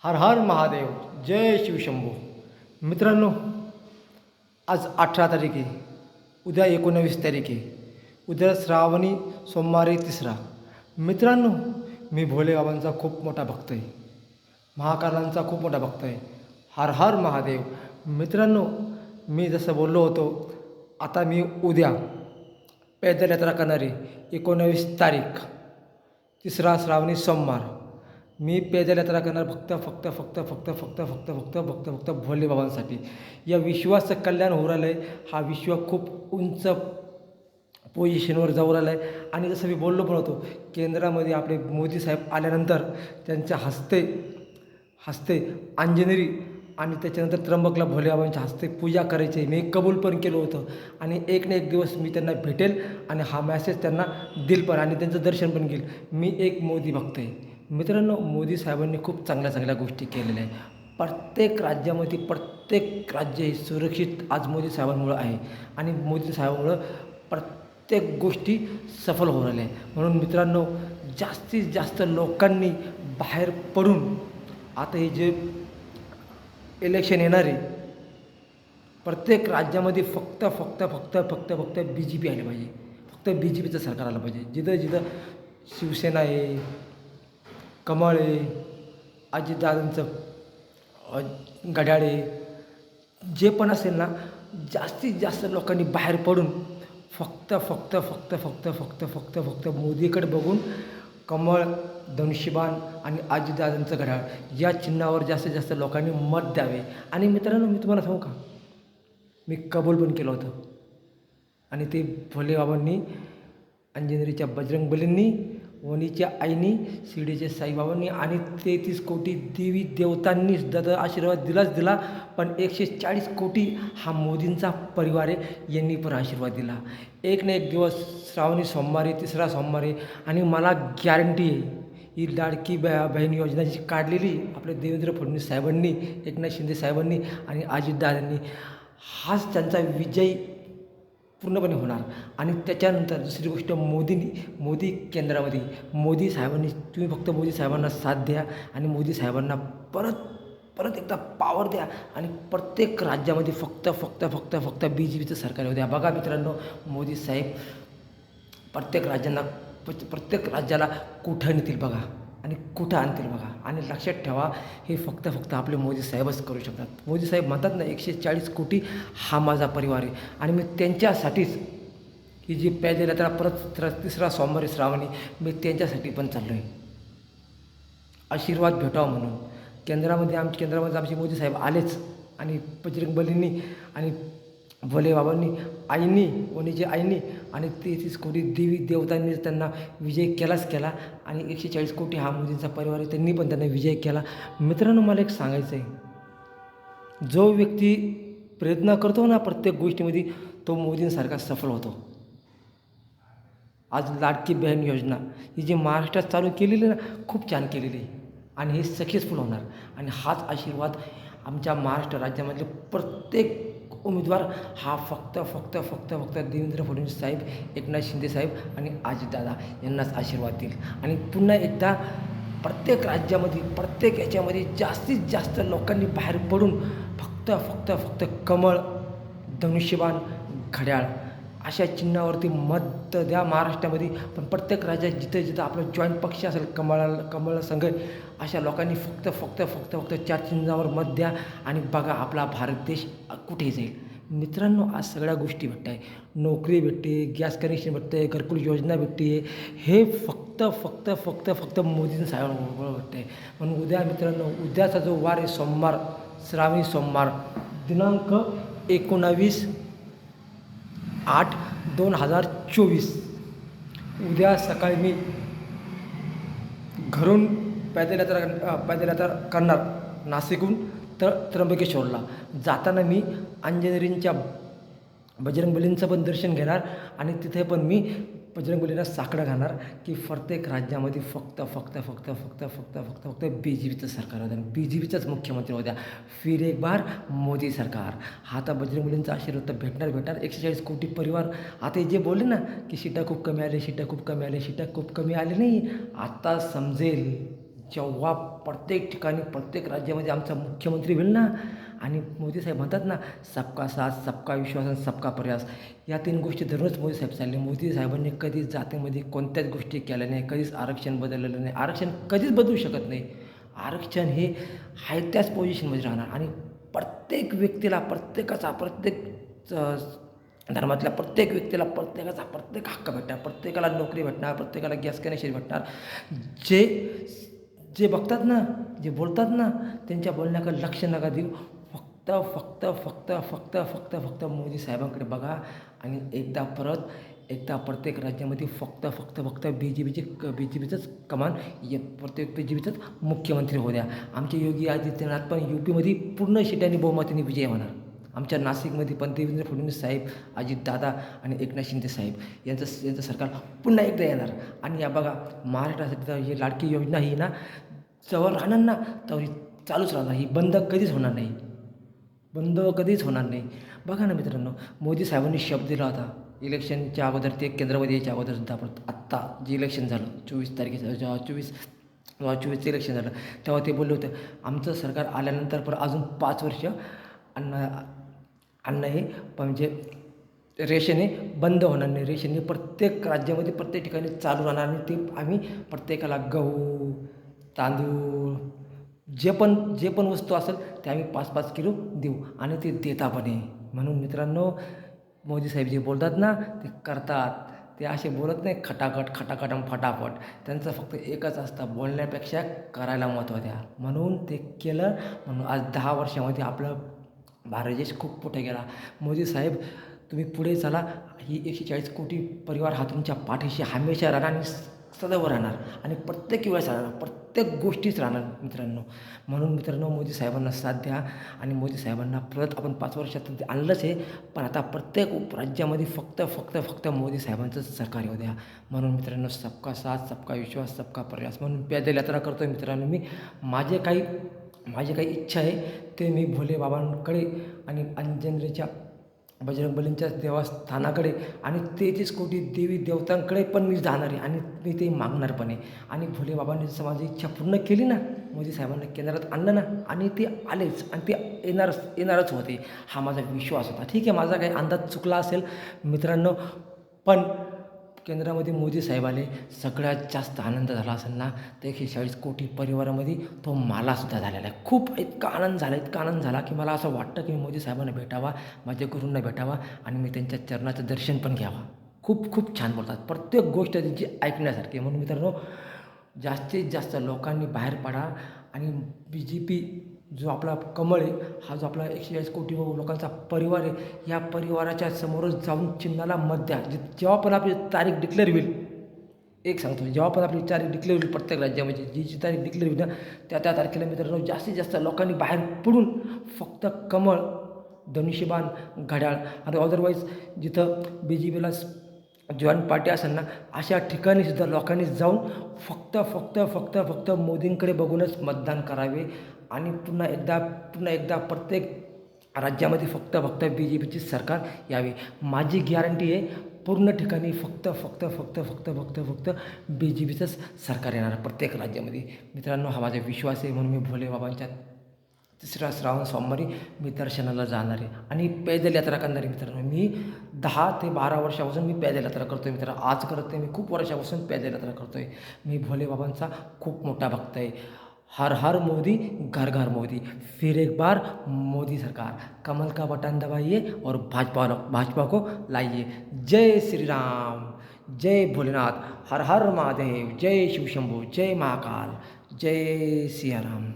हर हर महादेव, जय शिवशंभो. मित्रांनो, आज 18 तारीख आहे, उद्या 19 तारीख आहे, उद्या श्रावणी सोमवारी तिसरा. मित्रांनो, मी भोले बाबांचा खूप मोठा भक्त आहे, महाकालांचा खूप मोठा भक्त आहे. हर हर महादेव. मित्रांनो, मी जसं बोललो होतो, आता मी उद्या पैदल यात्रा करणारी 19 तारीख, तिसरा श्रावणी सोमवार. मी पैदल यात्रा करणार फक्त भोले बाबांसाठी. या विश्वाचं कल्याण होऊ राहिलं आहे. हा विश्व खूप उंच पोझिशनवर जाऊ राहिला आहे. आणि जसं मी बोललो पण होतो, केंद्रामध्ये आपले मोदी साहेब आल्यानंतर त्यांच्या हस्ते अंजनेरी आणि त्याच्यानंतर त्र्यंबकला भोले बाबांच्या हस्ते पूजा करायची आहे. मी कबूल पण केलं होतं आणि एक ना एक दिवस मी त्यांना भेटेल आणि हा मॅसेज त्यांना देईल पण आणि त्यांचं दर्शन पण घेईल. मी एक मोदी भक्त आहे. मित्रांनो, मोदी साहेबांनी खूप चांगल्या गोष्टी केलेल्या आहे. प्रत्येक राज्यामध्ये प्रत्येक राज्य हे सुरक्षित आज मोदी साहेबांमुळं आहे आणि मोदी साहेबांमुळं प्रत्येक गोष्टी सफल होऊ राहिल्या आहे. म्हणून मित्रांनो, जास्तीत जास्त लोकांनी बाहेर पडून आता हे जे इलेक्शन येणार आहे, प्रत्येक राज्यामध्ये फक्त BJP आले पाहिजे. फक्त BJPचं सरकार आलं पाहिजे. जिथं शिवसेना आहे, कमळ आहे, अजितदादांचं घड्याळ आहे, जे पण असेल ना, जास्तीत जास्त लोकांनी बाहेर पडून फक्त मोदीकडे बघून कमळ, धनुष्यबाण आणि अजितदादांचं घड्याळ या चिन्हावर जास्तीत जास्त लोकांनी मत द्यावे. आणि मित्रांनो, मी तुम्हाला सांगू का, मी कबूल पण केलं होतं आणि ते भोले बाबांनी, अंजनेरीच्या बजरंग बलींनी, वणीच्या आईनी, शिर्डीच्या साईबाबांनी आणि 33 कोटी देवी देवतांनी दादा आशीर्वाद दिला. पण 140 कोटी हा मोदींचा परिवार आहे, यांनी पण आशीर्वाद दिला. एक ना एक दिवस श्रावणी सोमवारी, तिसरा सोमवारी. आणि मला गॅरंटी आहे, ही लाडकी बहीण योजना जी काढलेली आपल्या देवेंद्र फडणवीस साहेबांनी, एकनाथ शिंदे साहेबांनी आणि अजितदादांनी, हाच त्यांचा विजय पूर्णपणे होणार. आणि त्याच्यानंतर दुसरी गोष्ट, मोदी केंद्रामध्ये, मोदी साहेबांनी, तुम्ही फक्त मोदी साहेबांना साथ द्या आणि मोदी साहेबांना परत एकदा पॉवर द्या आणि प्रत्येक राज्यामध्ये फक्त BJPचं सरकार येऊ द्या. बघा मित्रांनो, मोदी साहेब प्रत्येक राज्याला कुठं नेतील बघा आणि कुठं आणतील बघा. आणि लक्षात ठेवा, हे फक्त आपले मोदी साहेबच करू शकतात. मोदी साहेब म्हणतात ना, 140 कोटी हा माझा परिवार आहे. आणि मी त्यांच्यासाठीच ही जी पैदल यात्रा परत तिसरा सोमवारी श्रावणी, मी त्यांच्यासाठी पण चाललो आहे, आशीर्वाद भेटावा म्हणून. केंद्रामध्ये आमचे मोदी साहेब आलेच आणि बजरंग बलींनी आणि भोले बाबांनी, आईनी, वणीच्या आईनी आणि 33 कोटी देवी देवतांनी त्यांना विजय केला आणि 140 कोटी हा मोदींचा परिवार आहे, त्यांनी पण त्यांना विजय केला. मित्रांनो, मला एक सांगायचं आहे, जो व्यक्ती प्रयत्न करतो ना प्रत्येक गोष्टीमध्ये, तो मोदींसारखा सफल होतो. आज लाडकी बहीण योजना ही जी महाराष्ट्रात चालू केलेली ना, खूप छान केलेली आहे आणि हे सक्सेसफुल होणार. आणि हाच आशीर्वाद आमच्या महाराष्ट्र राज्यामधले प्रत्येक उमेदवार हा फक्त देवेंद्र फडणवीस साहेब, एकनाथ शिंदे साहेब आणि अजितदादा यांनाच आशीर्वाद देईल. आणि पुन्हा एकदा प्रत्येक राज्यामध्ये, प्रत्येक याच्यामध्ये जास्तीत जास्त लोकांनी बाहेर पडून फक्त कमळ, धनुष्यबाण, घड्याळ अशा चिन्हावरती मत द्या महाराष्ट्रामध्ये. पण प्रत्येक राज्यात जिथं आपला जॉईंट पक्ष असेल, कमळ संघ, अशा लोकांनी फक्त 4 चिन्हावर मत द्या आणि बघा आपला भारत देश कुठे जाईल. मित्रांनो, आज सगळ्या गोष्टी भेटत आहे, नोकरी भेटते, गॅस कनेक्शन भेटते, घरकुल योजना भेटते, हे फक्त मोदी साहेबांमुळे भेटतं आहे. म्हणून उद्या मित्रांनो, उद्याचा जो वार आहे सोमवार, श्रावणी सोमवार, दिनांक 19/8/2024, उद्या सकाळी मी घरून पैदल यात्रा करणार नाशिकहून त्र्यंबकेश्वरला. जाताना मी अंजनेरींच्या बजरंग बलींचं पण दर्शन घेणार आणि तिथे पण मी बजरंग बलींना साकडं घालणार की प्रत्येक राज्यामध्ये फक्त BJPचं सरकार होतं आणि BJPचाच मुख्यमंत्री होत्या. फिर एक बार मोदी सरकार. हा आता बजरंग बलींचा आशीर्वाद तर भेटणार. 140 कोटी परिवार. आता जे बोलले ना की सीटा खूप कमी आले नाही, आता समजेल जेव्हा प्रत्येक ठिकाणी प्रत्येक राज्यामध्ये आमचा मुख्यमंत्री होईल ना. आणि मोदी साहेब म्हणतात ना, सबका साथ सबका विश्वास आणि सबका प्रयास, या 3 गोष्टी धरूनच मोदी साहेब चालले. मोदी साहेबांनी कधीच जातीमध्ये कोणत्याच गोष्टी केल्या नाही, कधीच आरक्षण बदललेलं नाही, आरक्षण कधीच बदलू शकत नाही. आरक्षण हे आहे त्याच पोझिशनमध्ये राहणार आणि प्रत्येक व्यक्तीला प्रत्येक धर्मातल्या प्रत्येक व्यक्तीला प्रत्येक हक्क भेटणार, प्रत्येकाला नोकरी भेटणार, प्रत्येकाला गॅस कनेक्शन भेटणार. जे जे बघतात ना, जे बोलतात ना, त्यांच्या बोलण्याकडे लक्ष नका देऊ. फक्त मोदी साहेबांकडे बघा आणि एकदा प्रत्येक राज्यामध्ये फक्त बी जे पीचंच कमान, प्रत्येक बी-जे-पीचाच मुख्यमंत्री होऊ द्या. आमचे योगी आदित्यनाथ पण UPमध्ये पूर्ण शिट्याने बहुमताने विजय होणार. आमच्या नाशिकमध्ये पण देवेंद्र फडणवीस साहेब, अजितदादा आणि एकनाथ शिंदे साहेब यांचं सरकार पुन्हा एकदा येणार. आणि या बघा, महाराष्ट्रासाठी तर ही लाडकी योजना ही ना, जवळ राहणार ना तर ही चालूच राहणार, ही बंद कधीच होणार नाही, बघा ना मित्रांनो, मोदी साहेबांनी शब्द दिला होता इलेक्शनच्या अगोदर, ते केंद्रामध्ये यायच्या अगोदर सुद्धा. परत आत्ता जे इलेक्शन झालं 24 तारखेचं, जेव्हा 24चं इलेक्शन झालं, तेव्हा ते बोलले होते, आमचं सरकार आल्यानंतर पण अजून 5 वर्ष अन्न हे म्हणजे रेशन हे बंद होणार नाही. रेशन हे प्रत्येक राज्यामध्ये प्रत्येक ठिकाणी चालू राहणार आणि ते आम्ही प्रत्येकाला गहू, तांदूळ, जे पण वस्तू असेल ते आम्ही 5-5 किलो देऊ आणि ते देता पण आहे. म्हणून मित्रांनो, मोदी साहेब जे बोलतात ना, ते करतात. ते असे बोलत नाही खटाखट आणि फटाफट. त्यांचं फक्त एकच असतं, बोलण्यापेक्षा करायला महत्त्व द्या. म्हणून ते केलं. म्हणून आज 10 वर्षामध्ये आपलं भारत देश खूप पुढे गेला. मोदी साहेब, तुम्ही पुढे चला. ही 140 कोटी परिवार हा तुमच्या पाठीशी हमेशा राहणार आणि सदैव राहणार आणि प्रत्येक वेळेस राहणार, प्रत्येक गोष्टीच राहणार मित्रांनो. म्हणून मित्रांनो, मोदी साहेबांना साथ द्या आणि मोदी साहेबांना परत आपण 5 वर्षात ते आणलंच आहे, पण आता प्रत्येक राज्यामध्ये फक्त मोदी साहेबांचंच सरकार येऊ द्या. म्हणून मित्रांनो, सबका साथ सबका विश्वास सबका प्रयास म्हणून पैदल यात्रा करतो आहे मित्रांनो. मी माझी काही इच्छा आहे ते मी भोले बाबांकडे आणि अंजनेरीच्या बजरंगबलींच्या देवस्थानाकडे आणि 33 कोटी देवी देवतांकडे पण मी जाणार आहे आणि मी ते मागणार पण आहे. आणि भोले बाबांनी जसं माझी इच्छा पूर्ण केली ना, मोदी साहेबांना केंद्रात आणलं ना, आणि ते आलेच आणि ते येणारच होते, हा माझा विश्वास होता. ठीक आहे, माझा काही अंदाज चुकला असेल मित्रांनो, पण केंद्रामध्ये मोदी साहेब आले, सगळ्यात जास्त आनंद झाला असेल ना तर 140 कोटी परिवारामध्ये तो मलासुद्धा झालेला आहे. खूप इतका आनंद झाला की मला असं वाटतं की मी मोदी साहेबांना भेटावा, माझ्या गुरूंना भेटावा आणि मी त्यांच्या चरणाचं दर्शन पण घ्यावा. खूप छान बोलतात, प्रत्येक गोष्ट त्यांची ऐकण्यासारखी. म्हणून मित्रांनो, जास्तीत जास्त लोकांनी बाहेर पडा आणि BJP जो आपला कमळ आहे, हा जो आपला 140 कोटी लोकांचा परिवार आहे, या परिवाराच्या समोरच जाऊन चिन्हाला मत द्या. जेव्हा पण आपली तारीख डिक्लेअर होईल, एक सांगतो, जेव्हा पण आपली तारीख डिक्लेअर होईल प्रत्येक राज्यामध्ये, जी तारीख डिक्लेअर होईल ना, त्या तारखेला मित्रांनो, जास्तीत जास्त लोकांनी बाहेर पडून फक्त कमळ, धनुष्यबाण, घड्याळ आणि अदरवाईज जिथं BJPला जॉईंट पार्टी असेल ना, अशा ठिकाणी सुद्धा लोकांनी जाऊन फक्त मोदींकडे बघूनच मतदान करावे आणि पुन्हा एकदा प्रत्येक राज्यामध्ये फक्त BJPची सरकार यावे. माझी गॅरंटी आहे, पूर्ण ठिकाणी फक्त BJPचंच सरकार येणार प्रत्येक राज्यामध्ये. मित्रांनो, हा माझा विश्वास आहे. म्हणून मी भोले बाबांच्या 3रा श्रावण सोमवारी मी दर्शनाला जाणार आहे आणि पैदल यात्रा करणार आहे मित्रांनो. मी 10 ते 12 वर्षापासून मी पैदल यात्रा करतो आहे मित्रांनो. आज करत नाही, मी खूप वर्षापासून पैदल यात्रा करतो आहे. मी भोले बाबांचा खूप मोठा भक्त आहे. हर हर मोदी, घर घर मोदी, फिर एक बार मोदी सरकार, कमल का बटन दबाइए और भाजपा को लाइए. जय श्री राम, जय भोलेनाथ, हर हर महादेव, जय शिवशंभू, जय महाकाल, जय सियाराम.